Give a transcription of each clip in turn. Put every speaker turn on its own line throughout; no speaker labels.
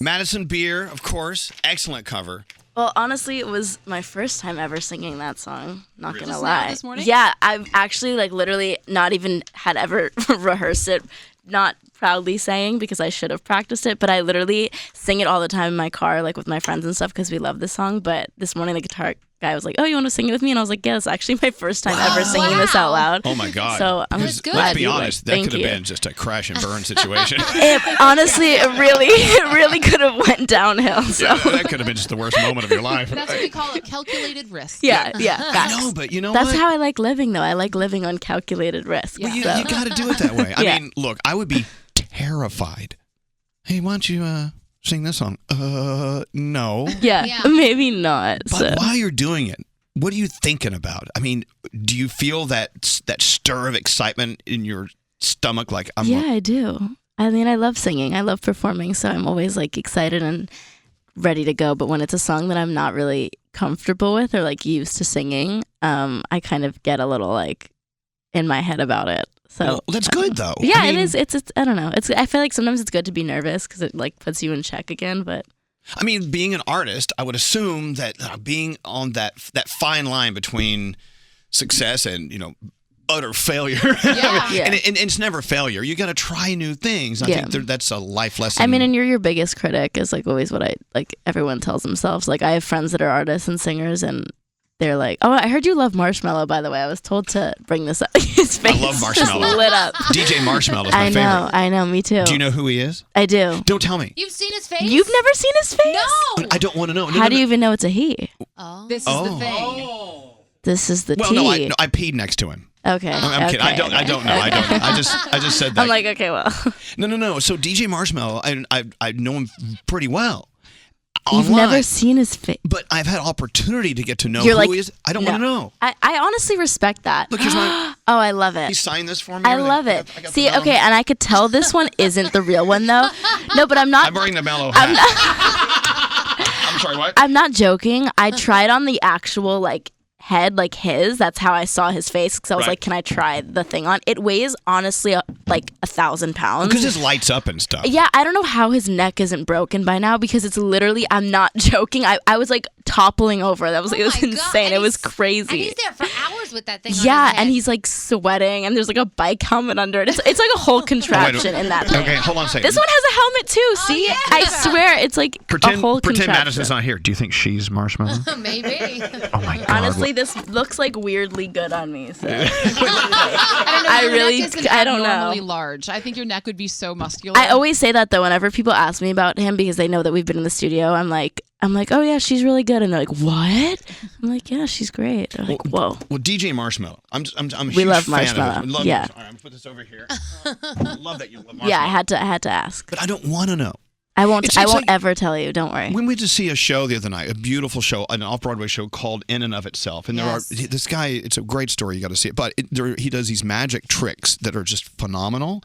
Madison Beer, of course. Excellent cover.
Well, honestly, it was my first time ever singing that song. Not
Really?
gonna
Just
lie.
now, this morning?
Yeah, I've actually literally not even had ever rehearsed it. Not proudly saying because I should have practiced it, but I literally sing it all the time in my car, like with my friends and stuff, because we love this song. But this morning, the guitar guy was like, "Oh, you want to sing it with me?" And I was like, "Yeah, it's actually my first time ever singing this out loud."
Oh my God!
So I'm
Because
glad
let's be
you
honest, that could have been just a crash and burn situation.
Honestly, it really could have went downhill. So.
Yeah, that could have been just the worst moment of your life.
That's what we call a calculated risk.
Yeah.
I know, but you know
That's
what?
how I like living, though. I like living on calculated risk.
Well,
so.
you got to do it that way. I
Yeah.
mean, look, I would be terrified. Hey, why don't you sing this song? No.
Yeah, maybe not.
But
So.
while you're doing it, what are you thinking about? I mean, do you feel that stir of excitement in your stomach? Like,
Yeah, I do. I mean, I love singing. I love performing, so I'm always like excited and ready to go. But when it's a song that I'm not really comfortable with or like used to singing, I kind of get a little like in my head about it. So
well, that's good though.
Yeah,
I mean,
it is. It's. I don't know. I feel like sometimes it's good to be nervous because it like puts you in check again. But
I mean, being an artist, I would assume that being on that fine line between success and utter failure.
Yeah.
And it's never failure. You got to try new things. I think that's a life lesson.
I mean, and you're your biggest critic is like always what everyone tells themselves. Like I have friends that are artists and singers and they're like, "Oh, I heard you love Marshmello, by the way. I was told to bring this up." His face
I love
just
Marshmello.
lit up.
DJ Marshmello is my favorite.
I know, me too.
Do you know who he is?
I do.
Don't tell me.
You've seen his face?
You've never seen his face?
No.
I don't want to know.
How do you even know it's a he?
Oh. This is the thing.
This is the
Well,
T.
no, I peed next to him.
Okay.
I'm kidding. I don't know. I don't know. I just said that.
I'm like, okay, well.
No. So DJ Marshmello, I know him pretty well.
You've
Online.
never seen his face.
But I've had opportunity to get to know
You're
who
like,
he is. I don't want to know.
I honestly respect that.
Look, here's my.
Oh, I love it.
He signed this for me.
I
everything.
love it.
I got the
See,
mellow.
okay, and I could tell this one isn't the real one though. No, but I'm not.
I'm wearing the mellow hat. I'm sorry, what?
I'm not joking. I tried on the actual like head, like his. That's how I saw his face because I was
Right.
like, "Can I try the thing on?" It weighs honestly like 1,000 pounds.
Because it lights up and stuff.
Yeah, I don't know how his neck isn't broken by now because it's literally. I'm not joking. I was like toppling over. That was it was
my God.
insane.
And
It was
he's-
crazy.
And he's there for hours with that thing on
Yeah,
his head.
and he's like sweating, and there's like a bike helmet under it. It's like a whole contraption in that thing.
Okay, hold on a second.
This one has a helmet too. See,
yeah.
I swear it's like a whole
Pretend
contraption.
Madison's not here. Do you think she's Marshmello?
Maybe.
Oh my God.
Honestly, this looks like weirdly good on me. So.
I don't know.
I
your
really-
neck isn't
I don't know.
abnormally large. I think your neck would be so muscular.
I always say that though. Whenever people ask me about him because they know that we've been in the studio, I'm like, oh yeah, she's really good, and they're like, what? I'm like, yeah, she's great. They're like, whoa.
Well, DJ Marshmello. I'm a
We
huge
love
fan
Marshmello.
of his. Love
Yeah.
All right, I'm gonna put this over here. I love that you love Marshmello.
Yeah, I had to ask.
But I don't want to know.
I won't.
It's
I won't
like-
ever tell you. Don't worry.
We went to see a show the other night, a beautiful show, an off-Broadway show called In and of Itself. And
Yes.
this guy, it's a great story, you got to see it. But he does these magic tricks that are just phenomenal.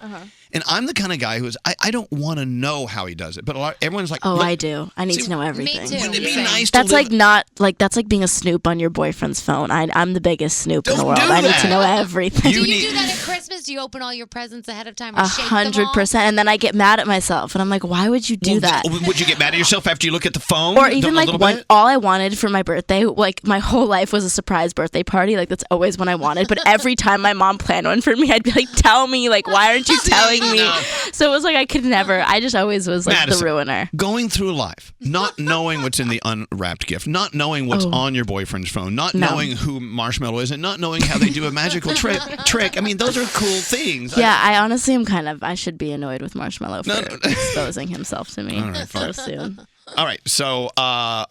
And I'm the kind of guy I don't want to know how he does it. But everyone's like,
Oh,
look,
I do. I need
see,
to know everything.
too.
wouldn't it be
Same.
nice
That's
to live?
like not like that's like being a snoop on your boyfriend's phone. I'm the biggest snoop in the
Don't
world.
do
I need
that.
to know everything.
You
Do you
need-
do that at Christmas? Do you open all your presents ahead of time and shake them all?
100%, and then I get mad at myself, and I'm like, why would you do that?
Would you get mad at yourself after you look at the phone?
Or even
a
like
little
when
bit?
all I wanted for my birthday, like my whole life was a surprise birthday party. Like that's always what I wanted. But every time my mom planned one for me, I'd be like, "Tell me, like, why aren't you telling me?" So it was like I could never. I just always was like
Madison,
the ruiner.
Going through life, not knowing what's in the unwrapped gift, not knowing what's on your boyfriend's phone, not
No.
knowing who Marshmello is, and not knowing how they do a magical trick. I mean, those are cool things.
Yeah, I honestly am I should be annoyed with Marshmello for
No.
exposing himself to me
All right,
so
fine.
soon.
All right, so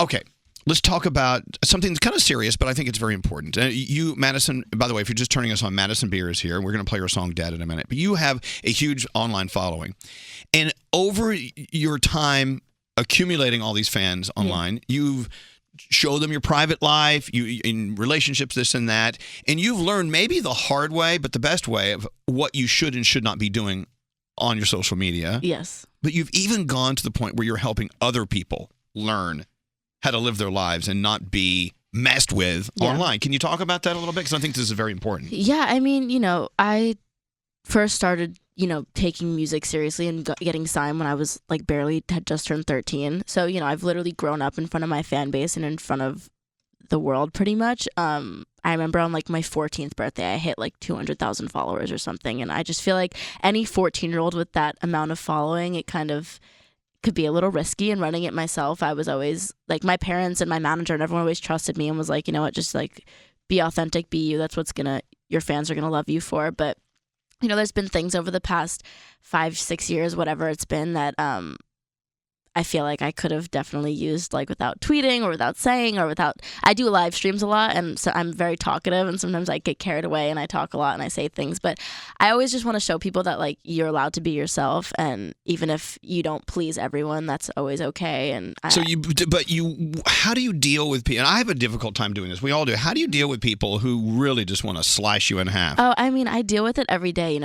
okay, let's talk about something that's kind of serious, but I think it's very important. You, Madison, by the way, if you're just turning us on, Madison Beer is here, and we're going to play her song "Dead" in a minute. But you have a huge online following, and over your time accumulating all these fans online, you've showed them your private life, you in relationships, this and that, and you've learned maybe the hard way, but the best way of what you should and should not be doing on your social media.
Yes.
But you've even gone to the point where you're helping other people learn how to live their lives and not be messed with online. Can you talk about that a little bit? Because I think this is very important.
Yeah, I mean, I first started taking music seriously and getting signed when I was like barely had just turned 13. So, I've literally grown up in front of my fan base and in front of the world pretty much. I remember on like my 14th birthday, I hit like 200,000 followers or something. And I just feel like any 14-year-old with that amount of following, it kind of could be a little risky. And running it myself, I was always like, my parents and my manager and everyone always trusted me and was like, you know what, just like be authentic, be you. That's what's your fans are going to love you for. But there's been things over the past 5-6 years, whatever it's been, that I feel like I could have definitely used, like, without tweeting or without saying or without. I do live streams a lot, and so I'm very talkative, and sometimes I get carried away and I talk a lot and I say things. But I always just want to show people that, like, you're allowed to be yourself, and even if you don't please everyone, that's always okay. And
how do you deal with people? And I have a difficult time doing this. We all do. How do you deal with people who really just want to slice you in half?
Oh, I mean, I deal with it every day.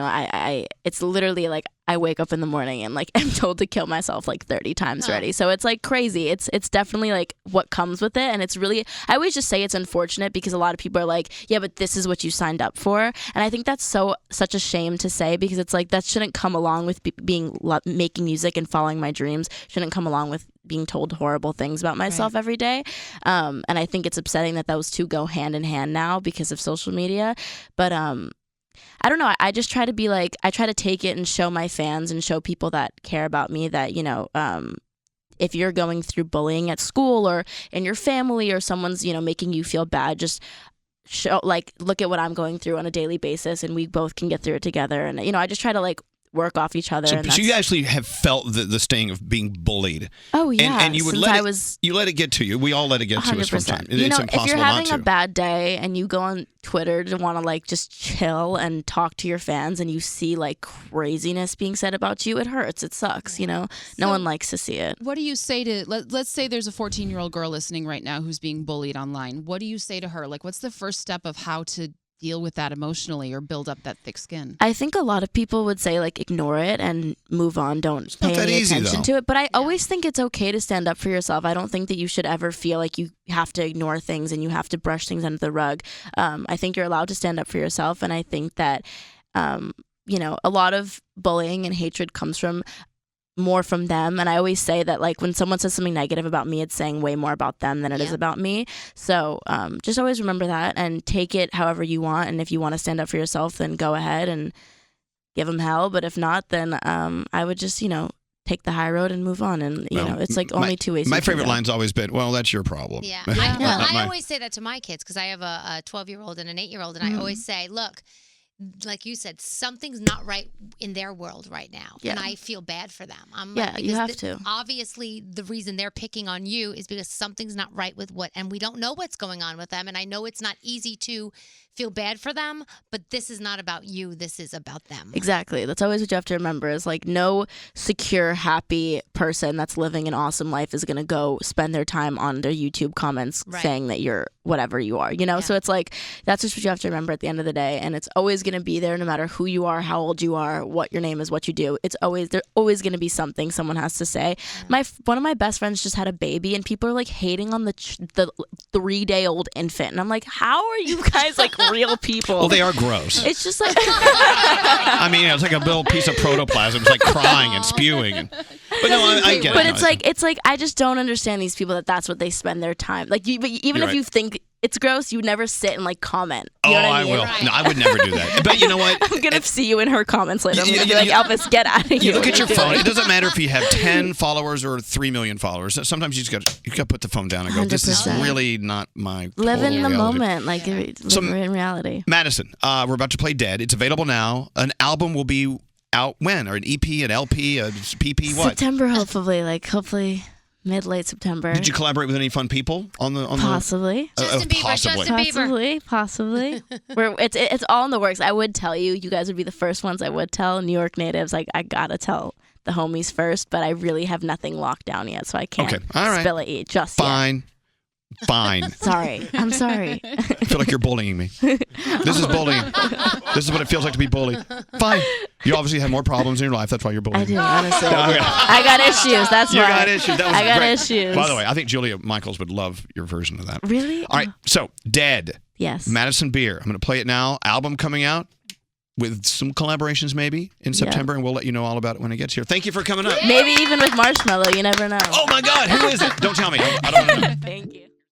It's literally like I wake up in the morning and like I'm told to kill myself like 30 times already. So it's like crazy. It's definitely like what comes with it. And it's really, I always just say it's unfortunate because a lot of people are like, yeah, but this is what you signed up for. And I think that's such a shame to say because it's like that shouldn't come along with making music and following my dreams. Shouldn't come along with being told horrible things about myself every day. And I think it's upsetting that those two go hand in hand now because of social media. But I don't know. I just try to be like, I try to take it and show my fans and show people that care about me that, if you're going through bullying at school or in your family or someone's, making you feel bad, just look at what I'm going through on a daily basis and we both can get through it together. And, I just try to like work off each other.
So you actually have felt the sting of being bullied.
Oh yeah,
and you would you let it get to you. We all let it get 100%. To us sometimes. It's impossible
if you're having
not
a bad day and you go on Twitter to want to like just chill and talk to your fans and you see like craziness being said about you, it hurts. It sucks. No one likes to see it.
What do you say to let's say there's a 14-year-old girl listening right now who's being bullied online? What do you say to her? Like, what's the first step of how to deal with that emotionally or build up that thick skin?
I think a lot of people would say like ignore it and move on. Don't pay any attention to it. But I always think it's okay to stand up for yourself. I don't think that you should ever feel like you have to ignore things and you have to brush things under the rug. I think you're allowed to stand up for yourself. And I think that, a lot of bullying and hatred comes from more from them. And I always say that like when someone says something negative about me, it's saying way more about them than it is about me. So just always remember that and take it however you want. And if you want to stand up for yourself, then go ahead and give them hell. But if not, then I would just, take the high road and move on. And, it's like only two ways.
My favorite line's always been, well, that's your problem.
Yeah. I always say that to my kids because I have a 12-year-old and an 8-year-old. And I always say, look, like you said, something's not right in their world right now. Yeah. And I feel bad for them.
You have to.
Obviously, the reason they're picking on you is because something's not right with and we don't know what's going on with them. And I know it's not easy to feel bad for them, but this is not about you. This is about them.
Exactly. That's always what you have to remember is like no secure, happy person that's living an awesome life is going to go spend their time on their YouTube comments saying that you're whatever you are, So it's like, that's just what you have to remember at the end of the day. And it's always going to be there no matter who you are, how old you are, what your name is, what you do. There's always going to be something someone has to say. One of my best friends just had a baby and people are like hating on the 3-day-old infant. And I'm like, how are you guys like real people?
Well, they are gross.
It's just like
I mean, it's like a little piece of protoplasm. It's like crying and spewing. But no, I get it.
But it's like I just don't understand these people that's what they spend their time. Like even if you think it's gross, you would never sit and like comment. You know what I mean?
Will. Right. No, I would never do that. But you know what?
I'm gonna see you in her comments later. I'm gonna be like, Elvis, get out of here.
You look at your phone. It doesn't matter if you have 10 followers or 3 million followers. Sometimes you got to put the phone down and go, 100%. This is really not my
live in the
reality.
moment, like in reality.
Madison, we're about to play Dead. It's available now. An album will be out when? Or an EP, an LP, a PP, what?
September, hopefully. Mid-late September.
Did you collaborate with any fun people on the
Possibly.
Justin Bieber.
Possibly. It's all in the works. I would tell you. You guys would be the first ones I would tell. New York natives, like I gotta tell the homies first, but I really have nothing locked down yet, so I can't spill it just
yet. Fine.
Sorry. I'm sorry.
I feel like you're bullying me. This is bullying. This is what it feels like to be bullied. Fine. You obviously have more problems in your life. That's why you're bullying.
I do, honestly. I got issues. That's why.
You got issues. That was
I got
great.
issues.
By the way, I think Julia Michaels would love your version of that.
Really?
All right. So, Dead.
Yes.
Madison Beer. I'm going to play it now. Album coming out. with some collaborations maybe in September, and we'll let you know all about it when it gets here. Thank you for coming up.
Maybe even with Marshmello. You never know.
Oh my God, who is it? Don't tell me. I don't want to know.
Thank you.